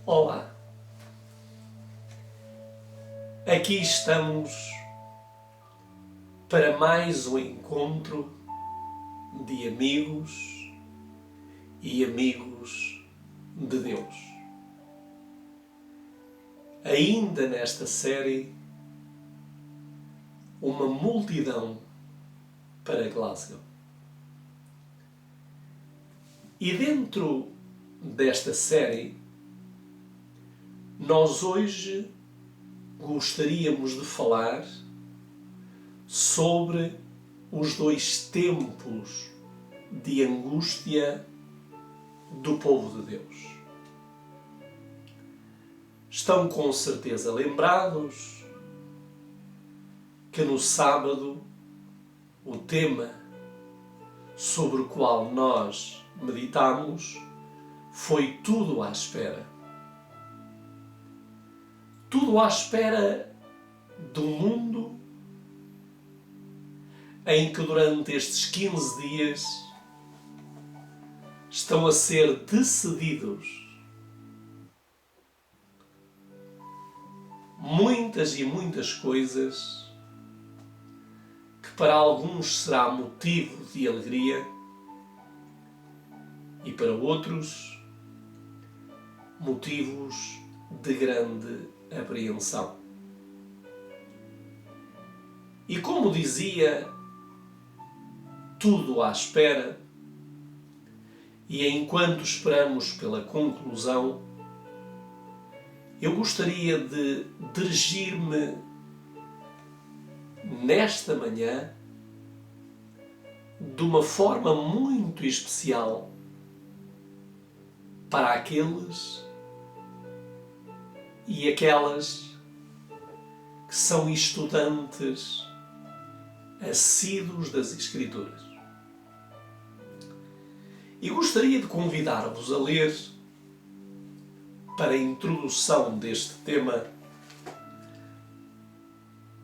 Olá, aqui estamos para mais um encontro de amigos e amigos de Deus. Ainda nesta série, uma multidão para Glasgow. E dentro desta série, nós hoje gostaríamos de falar sobre os dois tempos de angústia do povo de Deus. Estão com certeza lembrados que no sábado o tema sobre o qual nós meditamos foi tudo à espera. Tudo à espera do mundo em que durante estes 15 dias estão a ser decididos muitas e muitas coisas que para alguns será motivo de alegria e para outros motivos de grande apreensão. E como dizia, tudo à espera, e enquanto esperamos pela conclusão, eu gostaria de dirigir-me nesta manhã de uma forma muito especial para aqueles e aquelas que são estudantes assíduos das Escrituras. E gostaria de convidar-vos a ler, para a introdução deste tema,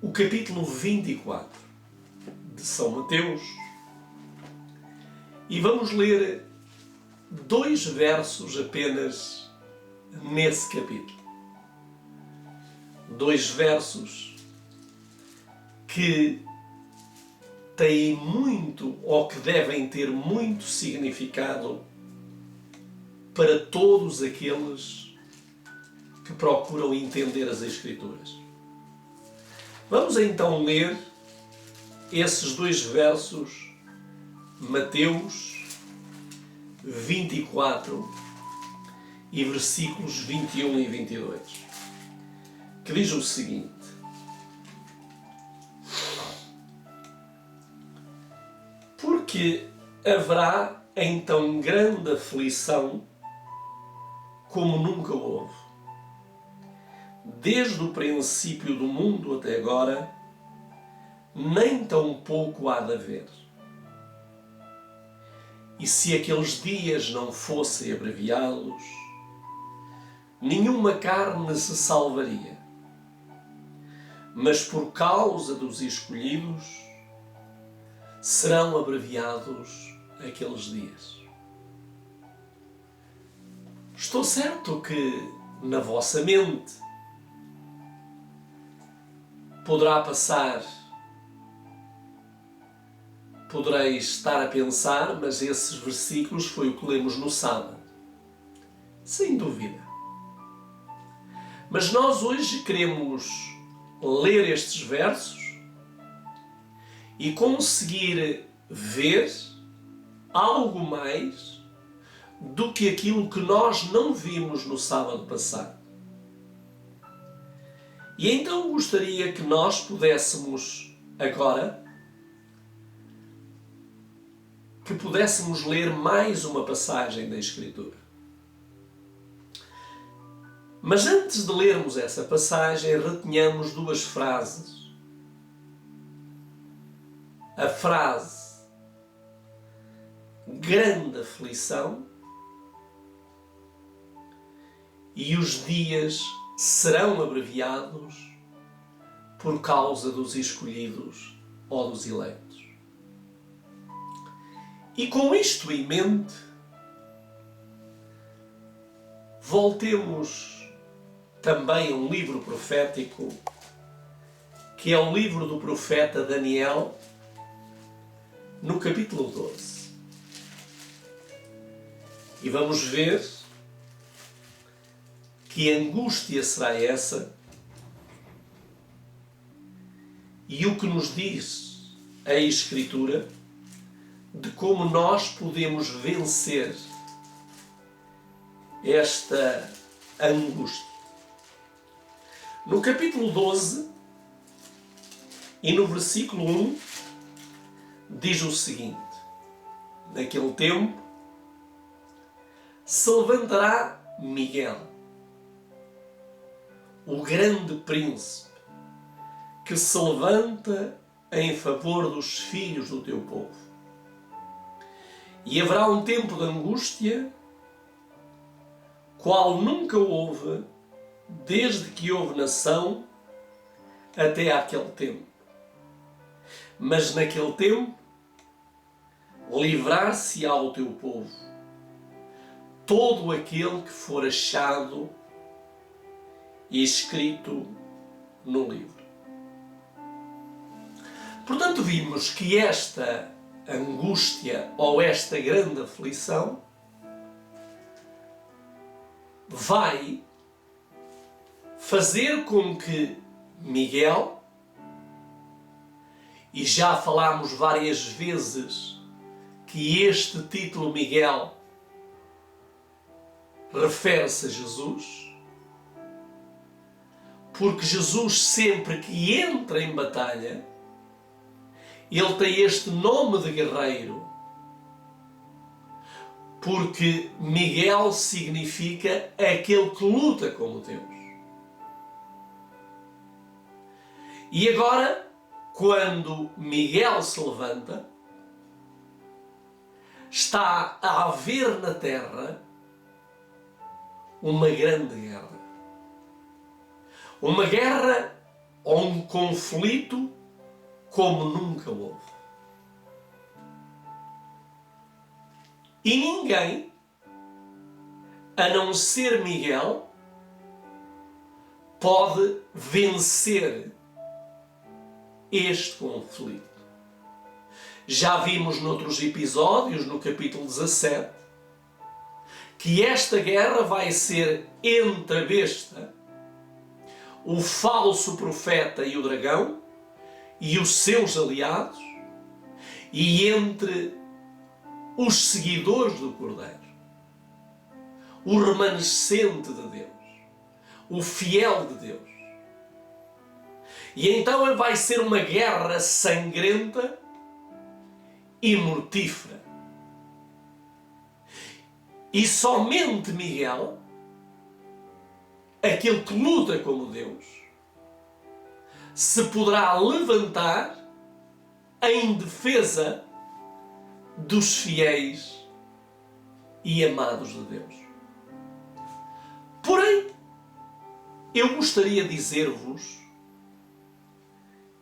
o capítulo 24 de São Mateus, e vamos ler 2 versos apenas nesse capítulo. 2 versos que têm muito, ou que devem ter muito significado para todos aqueles que procuram entender as Escrituras. Vamos então ler esses 2 versos, Mateus 24 e versículos 21 e 22, que diz o seguinte: porque haverá então grande aflição como nunca houve, desde o princípio do mundo até agora, nem tão pouco há de haver. E se aqueles dias não fossem abreviados, nenhuma carne se salvaria. Mas por causa dos escolhidos, serão abreviados aqueles dias. Estou certo que na vossa mente podereis estar a pensar, mas esses versículos foi o que lemos no sábado. Sem dúvida. Mas nós hoje queremos ler estes versos e conseguir ver algo mais do que aquilo que nós não vimos no sábado passado. E então gostaria que nós pudéssemos agora ler mais uma passagem da Escritura. Mas antes de lermos essa passagem, retenhamos 2 frases. A frase grande aflição e os dias serão abreviados por causa dos escolhidos ou dos eleitos. E com isto em mente, voltemos também a um livro profético, que é o livro do profeta Daniel, no capítulo 12. E vamos ver que angústia será essa e o que nos diz a Escritura de como nós podemos vencer esta angústia. No capítulo 12 e no versículo 1 diz o seguinte: naquele tempo se levantará Miguel, o grande príncipe, que se levanta em favor dos filhos do teu povo. E haverá um tempo de angústia, qual nunca houve, desde que houve nação até àquele tempo. Mas naquele tempo livrar-se-á o teu povo, todo aquele que for achado e escrito no livro. Portanto, vimos que esta angústia ou esta grande aflição vai fazer com que Miguel, e já falámos várias vezes que este título Miguel refere-se a Jesus, porque Jesus sempre que entra em batalha, ele tem este nome de guerreiro, porque Miguel significa aquele que luta como Deus. E agora, quando Miguel se levanta, está a haver na terra uma grande guerra. Uma guerra ou um conflito como nunca houve. E ninguém, a não ser Miguel, pode vencer este conflito. Já vimos noutros episódios, no capítulo 17, que esta guerra vai ser entre a besta, o falso profeta e o dragão, e os seus aliados, e entre os seguidores do Cordeiro, o remanescente de Deus, o fiel de Deus. E então vai ser uma guerra sangrenta e mortífera. E somente Miguel, aquele que luta como Deus, se poderá levantar em defesa dos fiéis e amados de Deus. Porém, eu gostaria de dizer-vos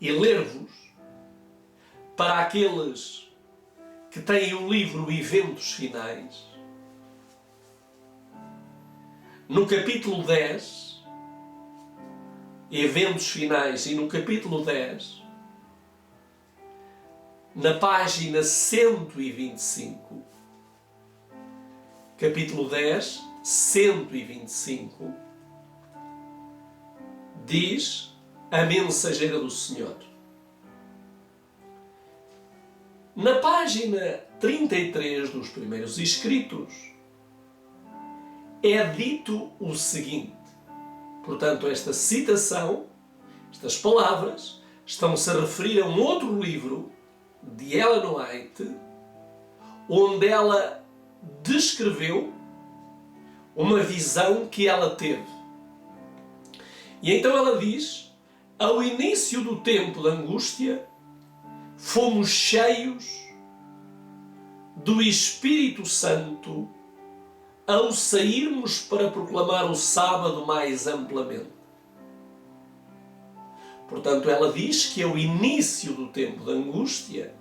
e ler-vos, para aqueles que têm o livro Eventos Finais, no capítulo 10, Eventos Finais, e no capítulo 10, na página 125, capítulo 10, 125, diz a mensageira do Senhor. Na página 33 dos primeiros escritos, é dito o seguinte. Portanto, esta citação, estas palavras, estão-se a referir a um outro livro de Ellen White, onde ela descreveu uma visão que ela teve. E então ela diz: ao início do tempo da angústia, fomos cheios do Espírito Santo ao sairmos para proclamar o sábado mais amplamente. Portanto, ela diz que é o início do tempo da angústia.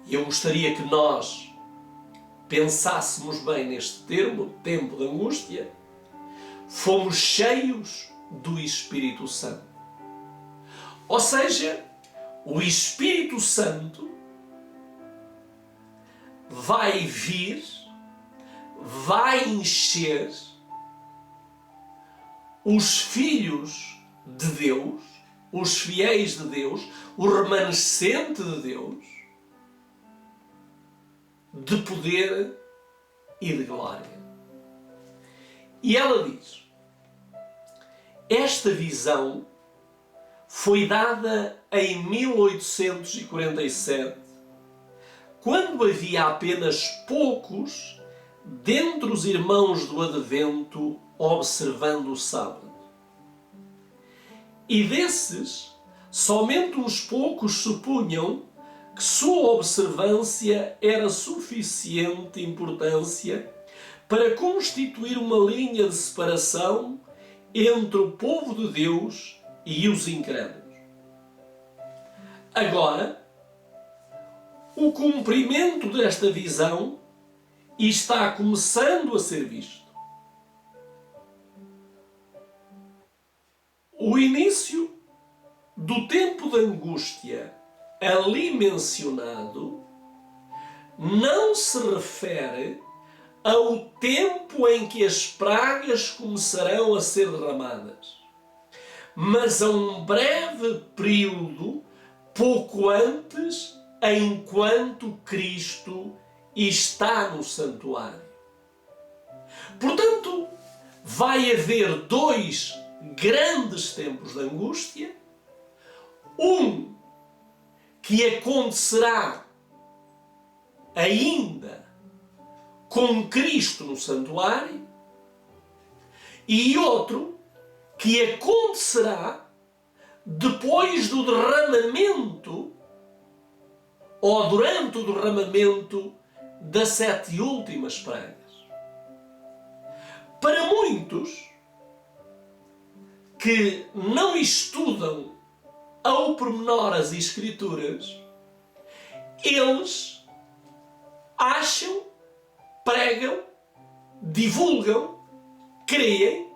E eu gostaria que nós pensássemos bem neste termo, tempo de angústia, fomos cheios do Espírito Santo. Ou seja, o Espírito Santo vai vir, vai encher os filhos de Deus, os fiéis de Deus, o remanescente de Deus, de poder e de glória. E ela diz: esta visão foi dada em 1847, quando havia apenas poucos dentre os irmãos do Advento observando o sábado. E desses, somente uns poucos supunham que sua observância era suficiente importância para constituir uma linha de separação entre o povo de Deus e os incrédulos. Agora, o cumprimento desta visão está começando a ser visto. O início do tempo de angústia ali mencionado não se refere ao tempo em que as pragas começarão a ser derramadas, mas a um breve período pouco antes, enquanto Cristo está no santuário. Portanto, vai haver dois grandes tempos de angústia, um que acontecerá ainda com Cristo no santuário e outro que acontecerá depois do derramamento ou durante o derramamento das 7 últimas pragas. Para muitos que não estudam ao pormenor as Escrituras, eles acham, pregam, divulgam, creem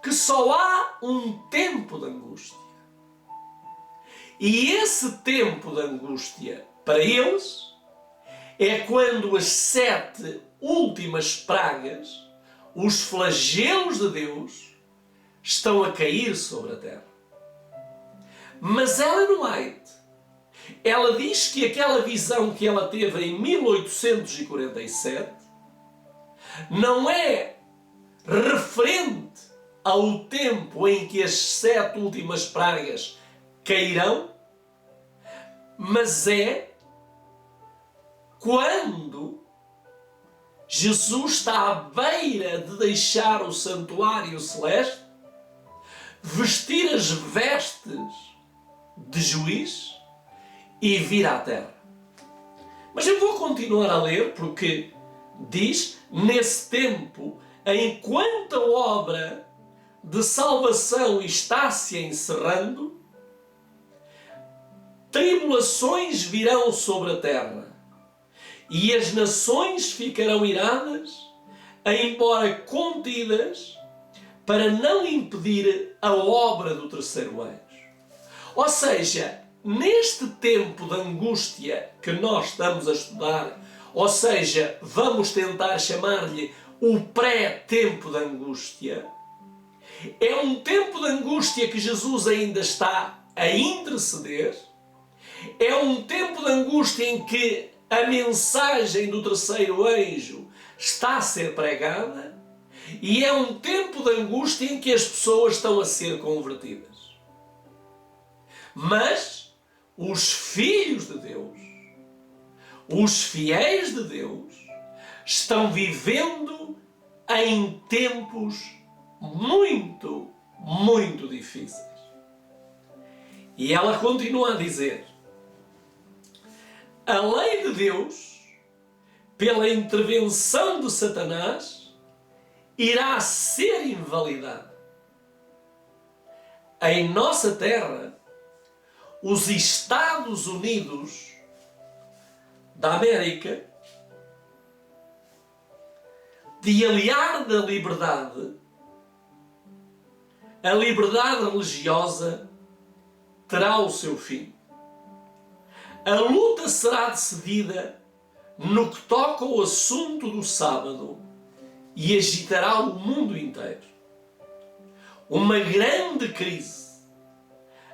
que só há um tempo de angústia. E esse tempo de angústia, para eles, é quando as 7 últimas pragas, os flagelos de Deus, estão a cair sobre a terra. Mas Ellen White, ela diz que aquela visão que ela teve em 1847 não é referente ao tempo em que as 7 últimas pragas cairão, mas é quando Jesus está à beira de deixar o santuário celeste, vestir as vestes de juiz e vir à terra. Mas eu vou continuar a ler porque diz: nesse tempo, enquanto a obra de salvação está se encerrando, tribulações virão sobre a terra e as nações ficarão iradas, embora contidas, para não impedir a obra do terceiro anjo. Ou seja, neste tempo de angústia que nós estamos a estudar, ou seja, vamos tentar chamar-lhe o pré-tempo de angústia, é um tempo de angústia que Jesus ainda está a interceder, é um tempo de angústia em que a mensagem do terceiro anjo está a ser pregada, e é um tempo de angústia em que as pessoas estão a ser convertidas. Mas os filhos de Deus, os fiéis de Deus, estão vivendo em tempos muito, muito difíceis. E ela continua a dizer: a lei de Deus, pela intervenção de Satanás, irá ser invalidada. Em nossa terra, os Estados Unidos da América de aliar da liberdade, a liberdade religiosa terá o seu fim. A luta será decidida no que toca ao assunto do sábado e agitará o mundo inteiro. Uma grande crise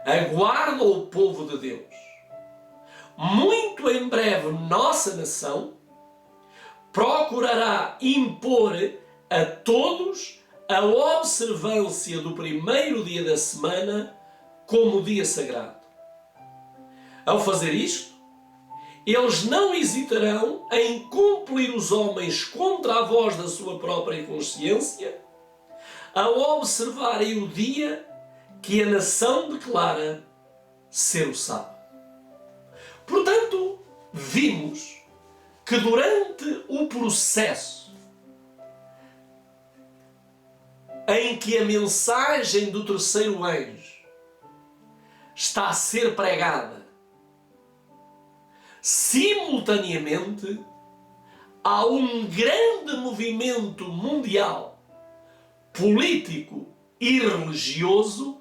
aguarda o povo de Deus. Muito em breve, nossa nação procurará impor a todos a observância do primeiro dia da semana como dia sagrado. Ao fazer isto, eles não hesitarão em complir os homens contra a voz da sua própria consciência, ao observarem o dia que a nação declara ser o sábado. Portanto, vimos que durante o processo em que a mensagem do terceiro anjo está a ser pregada, simultaneamente há um grande movimento mundial, político e religioso,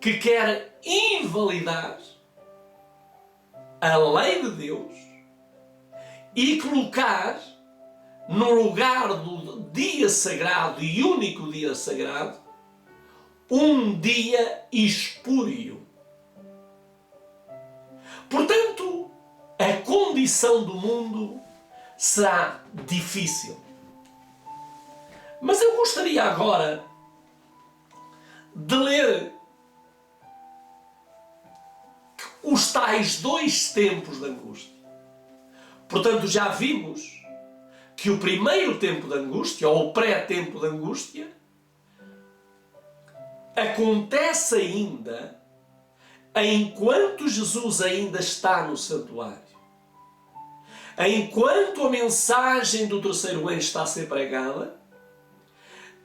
que quer invalidar a lei de Deus e colocar no lugar do dia sagrado e único dia sagrado um dia espúrio. Portanto, a condição do mundo será difícil. Mas eu gostaria agora de ler os tais dois tempos de angústia. Portanto, já vimos que o primeiro tempo de angústia, ou o pré-tempo de angústia, acontece ainda enquanto Jesus ainda está no santuário. Enquanto a mensagem do terceiro anjo está a ser pregada,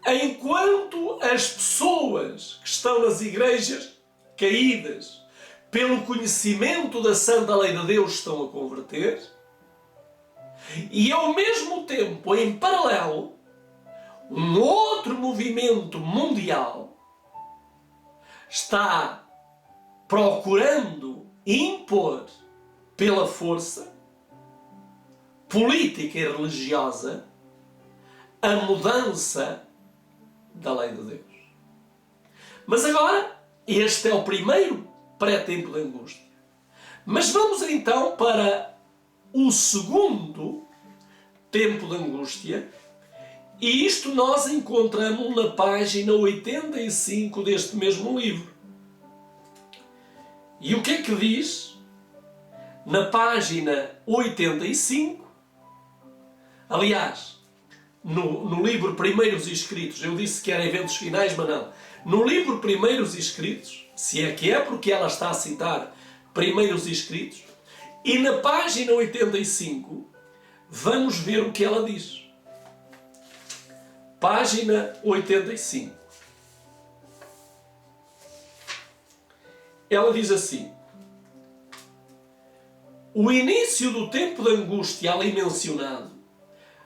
enquanto as pessoas que estão nas igrejas caídas pelo conhecimento da santa lei de Deus estão a converter, e ao mesmo tempo, em paralelo, um outro movimento mundial está procurando impor pela força política e religiosa a mudança da lei de Deus. Mas agora, este é o primeiro pré-tempo de angústia. Mas vamos então para o segundo tempo de angústia, e isto nós encontramos na página 85 deste mesmo livro. E o que é que diz na página 85? Aliás, no livro Primeiros Escritos, eu disse que era Eventos Finais, mas não. No livro Primeiros Escritos, se é que é porque ela está a citar Primeiros Escritos, e na página 85, vamos ver o que ela diz. Página 85. Ela diz assim: o início do tempo de angústia ali mencionado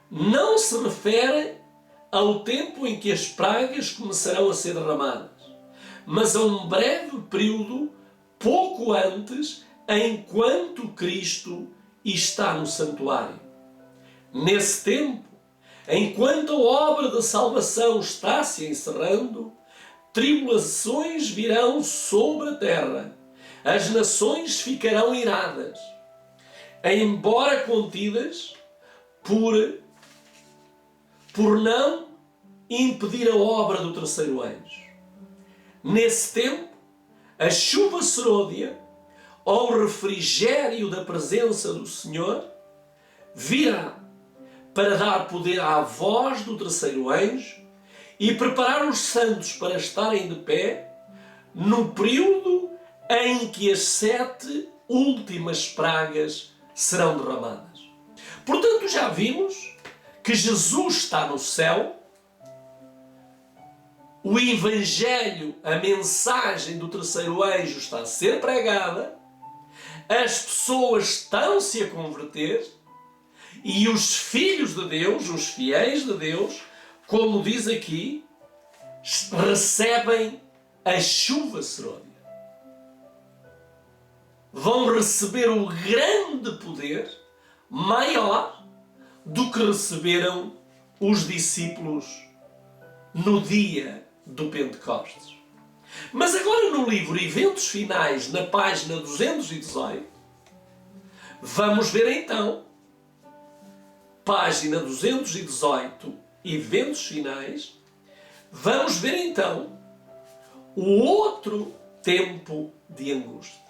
não se refere ao tempo em que as pragas começarão a ser derramadas, mas a um breve período pouco antes, enquanto Cristo está no santuário. Nesse tempo, enquanto a obra da salvação está se encerrando, tribulações virão sobre a terra, as nações ficarão iradas, embora contidas por não impedir a obra do terceiro anjo. Nesse tempo, a chuva serôdia, ou refrigério da presença do Senhor, virá para dar poder à voz do terceiro anjo e preparar os santos para estarem de pé no período em que as 7 últimas pragas serão derramadas. Portanto, já vimos que Jesus está no céu, o Evangelho, a mensagem do terceiro anjo está a ser pregada, as pessoas estão-se a converter, E os filhos de Deus, os fiéis de Deus, como diz aqui, recebem a chuva serôdia. Vão receber o grande poder maior do que receberam os discípulos no dia do Pentecostes. Mas agora no livro Eventos Finais, na página 218, vamos ver então, página 218, Eventos Finais, vamos ver então o outro tempo de angústia.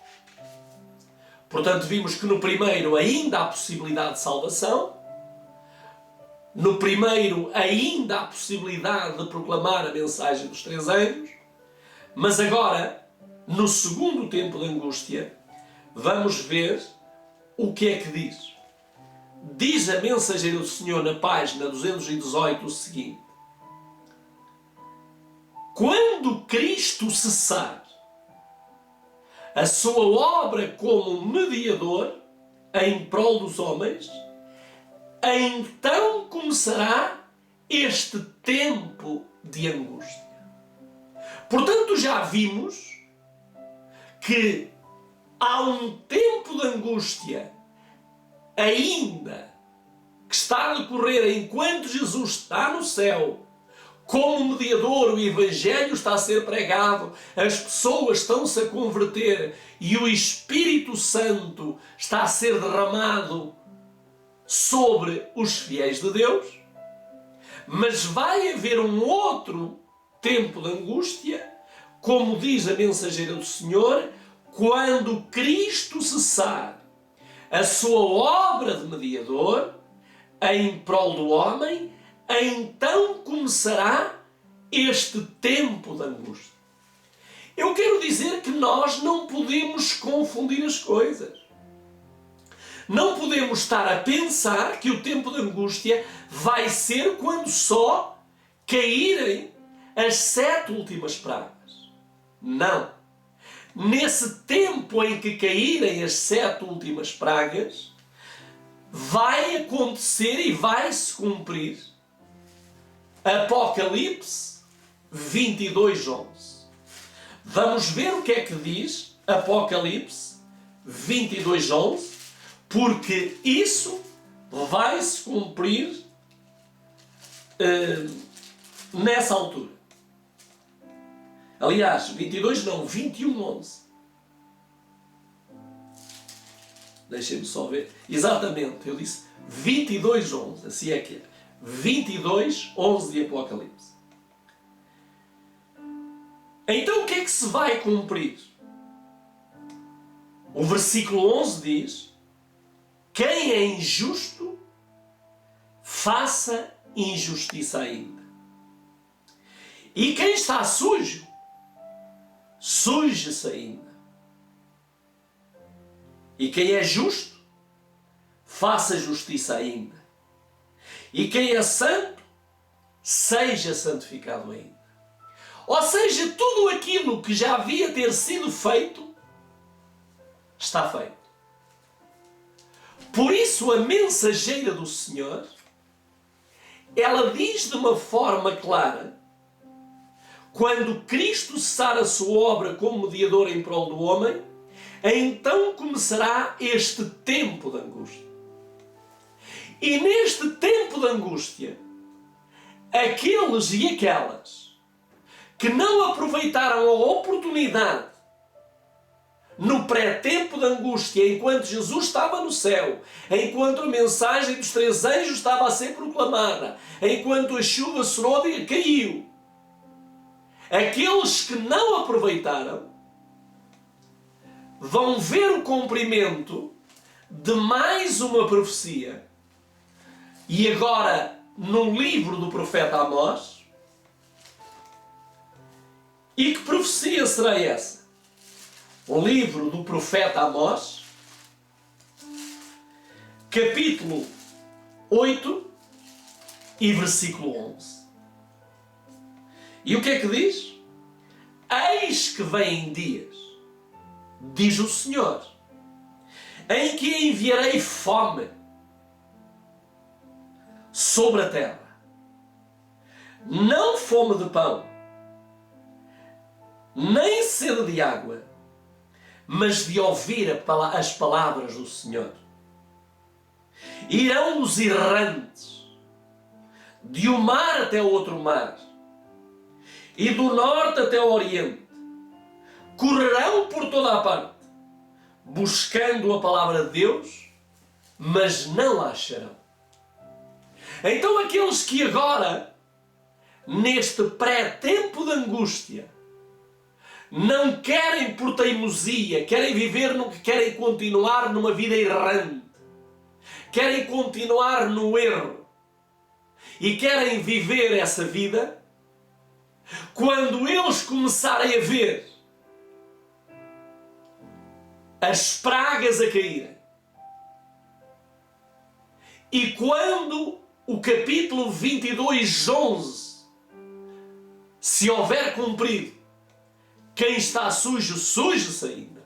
Portanto, vimos que no primeiro ainda há possibilidade de salvação, no primeiro ainda há possibilidade de proclamar a mensagem dos 3 anjos, mas agora, no segundo tempo de angústia, vamos ver o que é que diz. Diz a mensageira do Senhor na página 218 o seguinte: quando Cristo cessar a sua obra como mediador em prol dos homens, então começará este tempo de angústia. Portanto, já vimos que há um tempo de angústia ainda que está a decorrer enquanto Jesus está no céu. Como mediador, o Evangelho está a ser pregado, as pessoas estão-se a converter e o Espírito Santo está a ser derramado sobre os fiéis de Deus. Mas vai haver um outro tempo de angústia, como diz a mensageira do Senhor, quando Cristo cessar a sua obra de mediador em prol do homem, então começará este tempo de angústia. Eu quero dizer que nós não podemos confundir as coisas. Não podemos estar a pensar que o tempo de angústia vai ser quando só caírem as 7 últimas pragas. Não. Nesse tempo em que caírem as 7 últimas pragas, vai acontecer e vai se cumprir Apocalipse 22:11. Vamos ver o que é que diz Apocalipse 22:11, porque isso vai se cumprir nessa altura. Aliás, 22 não, 21:11. Deixem-me só ver. Exatamente, eu disse 22:11, assim é que é. 22:11 de Apocalipse. Então o que é que se vai cumprir? O versículo 11 diz: quem é injusto, faça injustiça ainda. E quem está sujo, suje-se ainda. E quem é justo, faça justiça ainda. E quem é santo, seja santificado ainda. Ou seja, tudo aquilo que já havia ter sido feito, está feito. Por isso a mensageira do Senhor, ela diz de uma forma clara, quando Cristo cessar a sua obra como mediador em prol do homem, então começará este tempo de angústia. E neste tempo de angústia, aqueles e aquelas que não aproveitaram a oportunidade no pré-tempo de angústia, enquanto Jesus estava no céu, enquanto a mensagem dos 3 anjos estava a ser proclamada, enquanto a chuva serôdia caiu, aqueles que não aproveitaram vão ver o cumprimento de mais uma profecia. E agora, no livro do profeta Amós, e que profecia será essa? O livro do profeta Amós, capítulo 8 e versículo 11. E o que é que diz? Eis que vêm dias, diz o Senhor, em que enviarei fome, sobre a terra. Não fome de pão, nem sede de água, mas de ouvir as palavras do Senhor. Irão os errantes, de um mar até o outro mar, e do norte até o oriente. Correrão por toda a parte, buscando a palavra de Deus, mas não a acharão. Então aqueles que agora, neste pré-tempo de angústia, não querem por teimosia, querem viver no que querem continuar numa vida errante, querem continuar no erro e querem viver essa vida, quando eles começarem a ver as pragas a caírem, e quando o capítulo 22:11 se houver cumprido, quem está sujo, suje-se ainda.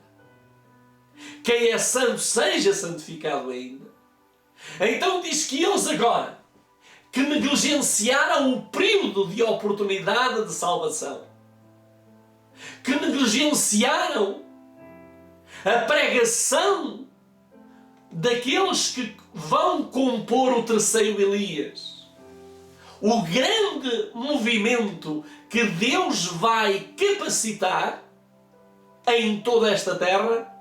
Quem é santo, seja santificado ainda. Então diz que eles agora, que negligenciaram o período de oportunidade de salvação, que negligenciaram a pregação daqueles que vão compor o terceiro Elias, o grande movimento que Deus vai capacitar em toda esta terra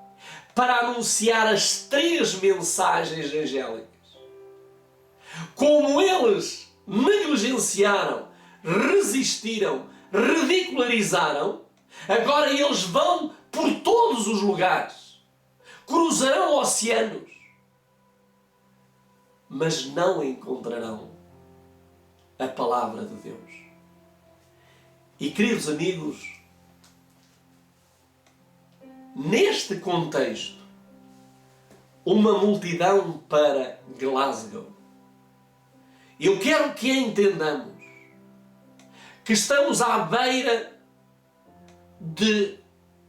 para anunciar as 3 mensagens angélicas. Como eles negligenciaram, resistiram, ridicularizaram, agora eles vão por todos os lugares, cruzarão oceanos, mas não encontrarão a palavra de Deus. E, queridos amigos, neste contexto, uma multidão para Glasgow. Eu quero que entendamos que estamos à beira de,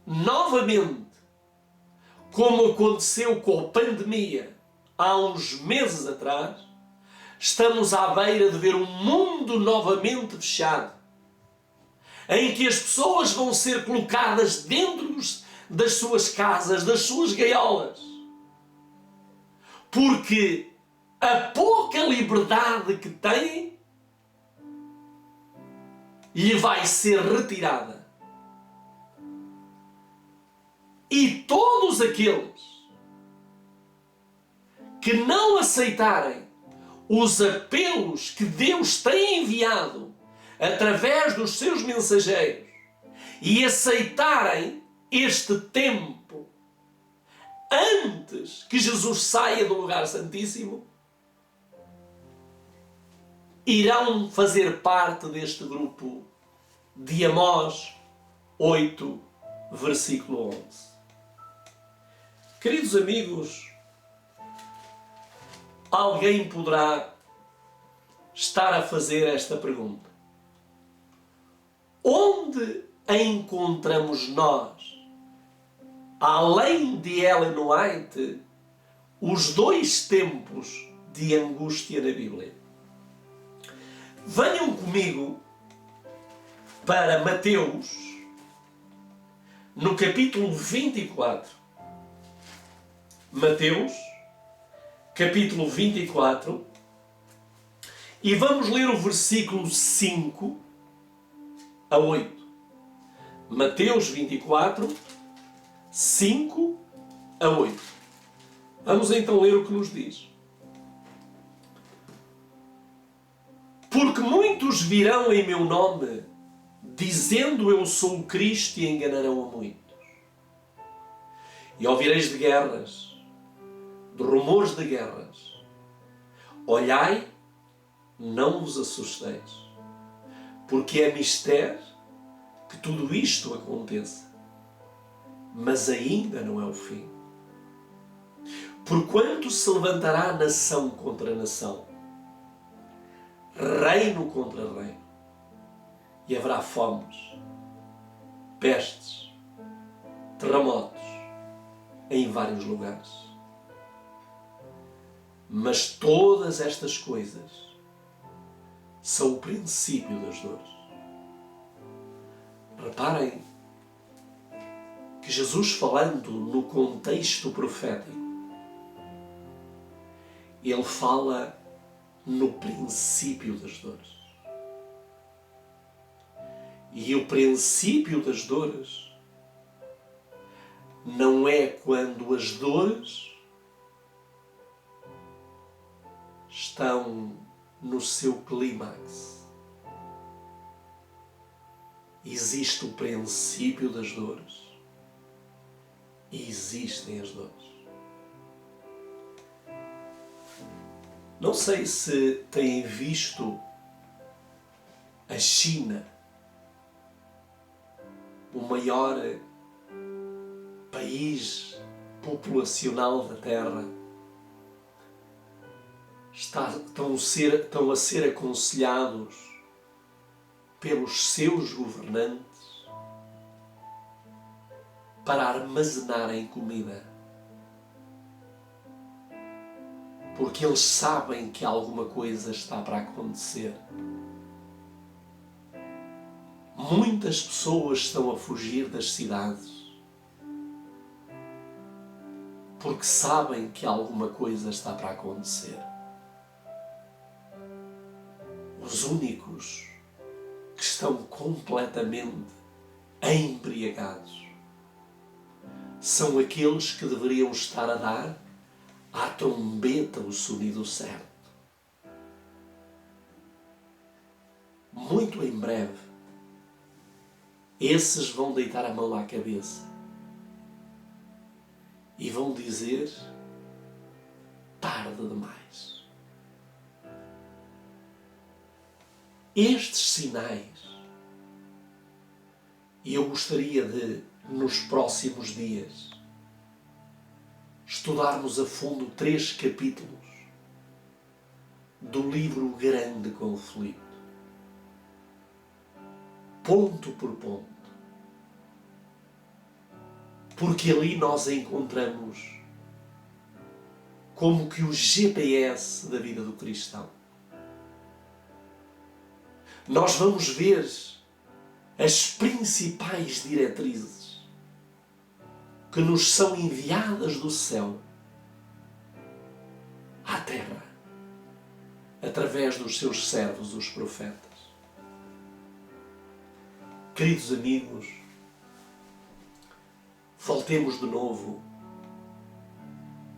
novamente, como aconteceu com a pandemia há uns meses atrás, estamos à beira de ver um mundo novamente fechado, em que as pessoas vão ser colocadas dentro das suas casas, das suas gaiolas, porque a pouca liberdade que têm lhe vai ser retirada. E todos aqueles que não aceitarem os apelos que Deus tem enviado através dos seus mensageiros e aceitarem este tempo antes que Jesus saia do lugar santíssimo, irão fazer parte deste grupo de Amós 8, versículo 11. Queridos amigos, alguém poderá estar a fazer esta pergunta: onde encontramos nós, além de Ellen White, os 2 tempos de angústia na Bíblia? Venham comigo para Mateus, no capítulo 24. Mateus, capítulo 24, e vamos ler o versículo 5 a 8. Mateus 24, 5 a 8. Vamos então ler o que nos diz. Porque muitos virão em meu nome, dizendo eu sou o Cristo, e enganarão a muitos. E ouvireis de guerras, de rumores de guerras. Olhai, não vos assusteis, porque é mister que tudo isto aconteça, mas ainda não é o fim. Porquanto se levantará nação contra nação, reino contra reino, e haverá fomes, pestes, terremotos em vários lugares. Mas todas estas coisas são o princípio das dores. Reparem que Jesus, falando no contexto profético, ele fala no princípio das dores. E o princípio das dores não é quando as dores estão no seu clímax. Existe o princípio das dores e existem as dores. Não sei se têm visto a China, o maior país populacional da Terra, estão a ser aconselhados pelos seus governantes para armazenarem comida. Porque eles sabem que alguma coisa está para acontecer. Muitas pessoas estão a fugir das cidades porque sabem que alguma coisa está para acontecer. Os únicos que estão completamente embriagados são aqueles que deveriam estar a dar à trombeta o sonido certo. Muito em breve, esses vão deitar a mão à cabeça e vão dizer: tarde demais. Estes sinais, e eu gostaria de, nos próximos dias, estudarmos a fundo 3 capítulos do livro Grande Conflito, ponto por ponto, porque ali nós encontramos como que o GPS da vida do cristão. Nós vamos ver as principais diretrizes que nos são enviadas do céu à terra, através dos seus servos, os profetas. Queridos amigos, voltemos de novo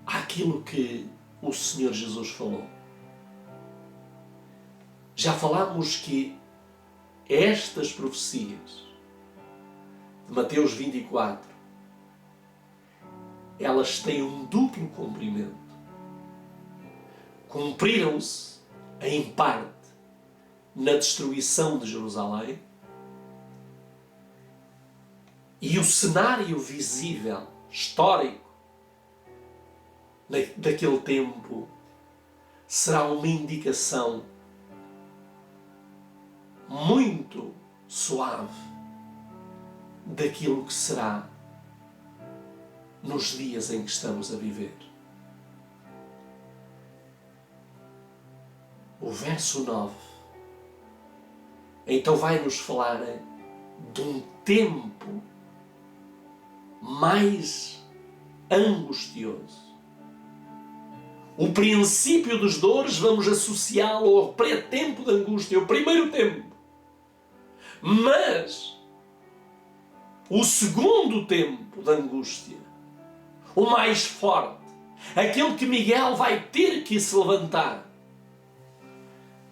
àquilo que o Senhor Jesus falou. Já falámos que estas profecias de Mateus 24, elas têm um duplo cumprimento. Cumpriram-se, em parte, na destruição de Jerusalém, e o cenário visível, histórico, daquele tempo, será uma indicação muito suave daquilo que será nos dias em que estamos a viver. O verso 9 então vai nos falar de um tempo mais angustioso. O princípio dos dores vamos associá-lo ao pré-tempo de angústia, o primeiro tempo. Mas o segundo tempo de angústia, o mais forte, aquele que Miguel vai ter que se levantar,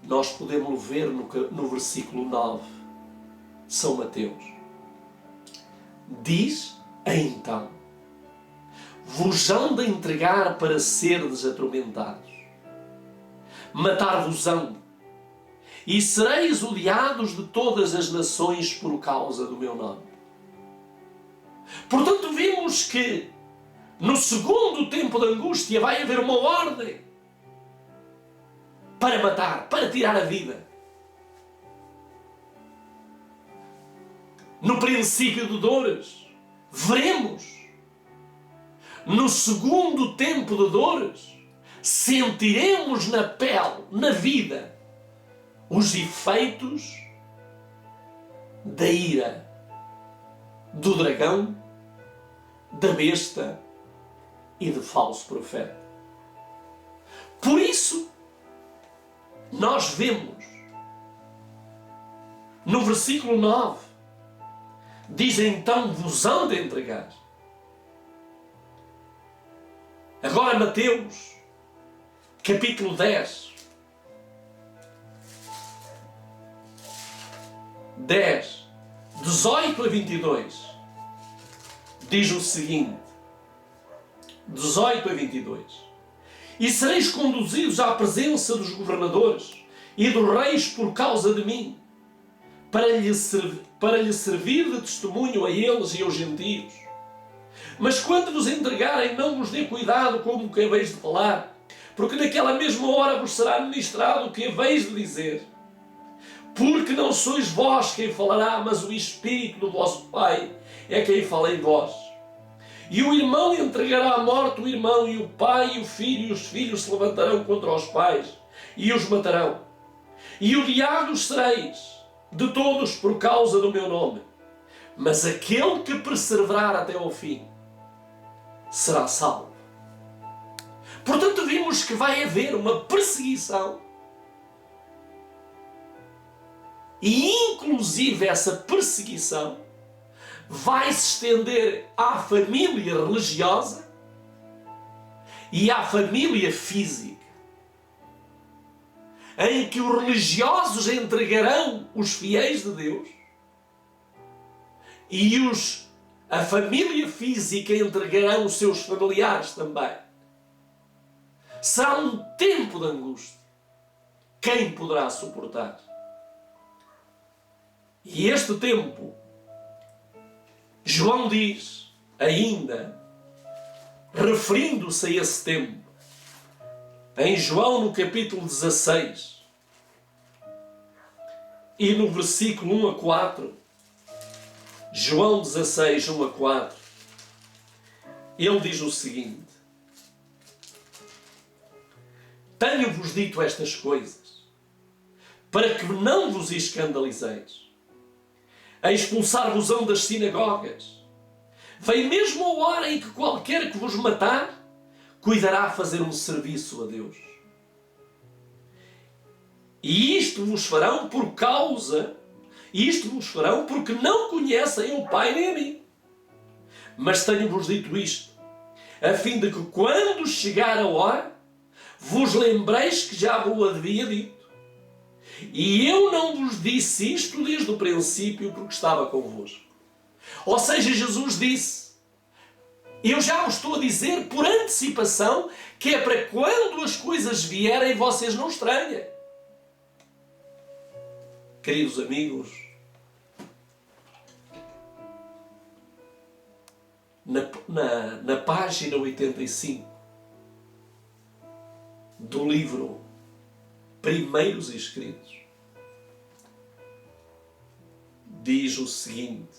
nós podemos ver no versículo 9 de São Mateus. Diz: então, vos hão de entregar para serdes atormentados, matar-vos-ão, e sereis odiados de todas as nações por causa do meu nome. Portanto, vimos que no segundo tempo de angústia vai haver uma ordem para matar, para tirar a vida. No princípio de dores, veremos. No segundo tempo de dores, sentiremos na pele, na vida, os efeitos da ira do dragão, da besta e do falso profeta. Por isso, nós vemos no versículo 9, diz: então vos hão de entregar. Agora Mateus, capítulo 10, 18 a 22, diz o seguinte, 18 a 22. E sereis conduzidos à presença dos governadores e dos reis por causa de mim, para lhe servir de testemunho a eles e aos gentios. Mas quando vos entregarem, não vos dê cuidado como o que haveis de falar, porque naquela mesma hora vos será ministrado o que haveis de dizer. Porque não sois vós quem falará, mas o Espírito do vosso Pai é quem fala em vós. E o irmão entregará à morte o irmão, e o pai e o filho, e os filhos se levantarão contra os pais, e os matarão. E odiados sereis de todos por causa do meu nome. Mas aquele que perseverar até ao fim será salvo. Portanto, vimos que vai haver uma perseguição. E inclusive essa perseguição vai se estender à família religiosa e à família física, em que os religiosos entregarão os fiéis de Deus e a família física entregarão os seus familiares também. Será um tempo de angústia. Quem poderá suportar? E este tempo, João diz ainda, referindo-se a esse tempo, em João no capítulo 16 e no versículo 1 a 4, João 16, 1 a 4, ele diz o seguinte: tenho-vos dito estas coisas, para que não vos escandalizeis. A expulsar-vos-ão das sinagogas. Vem mesmo a hora em que qualquer que vos matar, cuidará a fazer um serviço a Deus. E isto vos farão porque não conhecem o Pai nem a mim. Mas tenho-vos dito isto, a fim de que quando chegar a hora, vos lembreis que já vos havia dito. E eu não vos disse isto desde o princípio porque estava convosco. Ou seja, Jesus disse: eu já vos estou a dizer por antecipação, que é para quando as coisas vierem vocês não estranhem. Queridos amigos, na página 85 do livro Primeiros Escritos, diz o seguinte: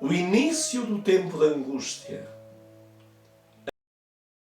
o início do tempo da angústia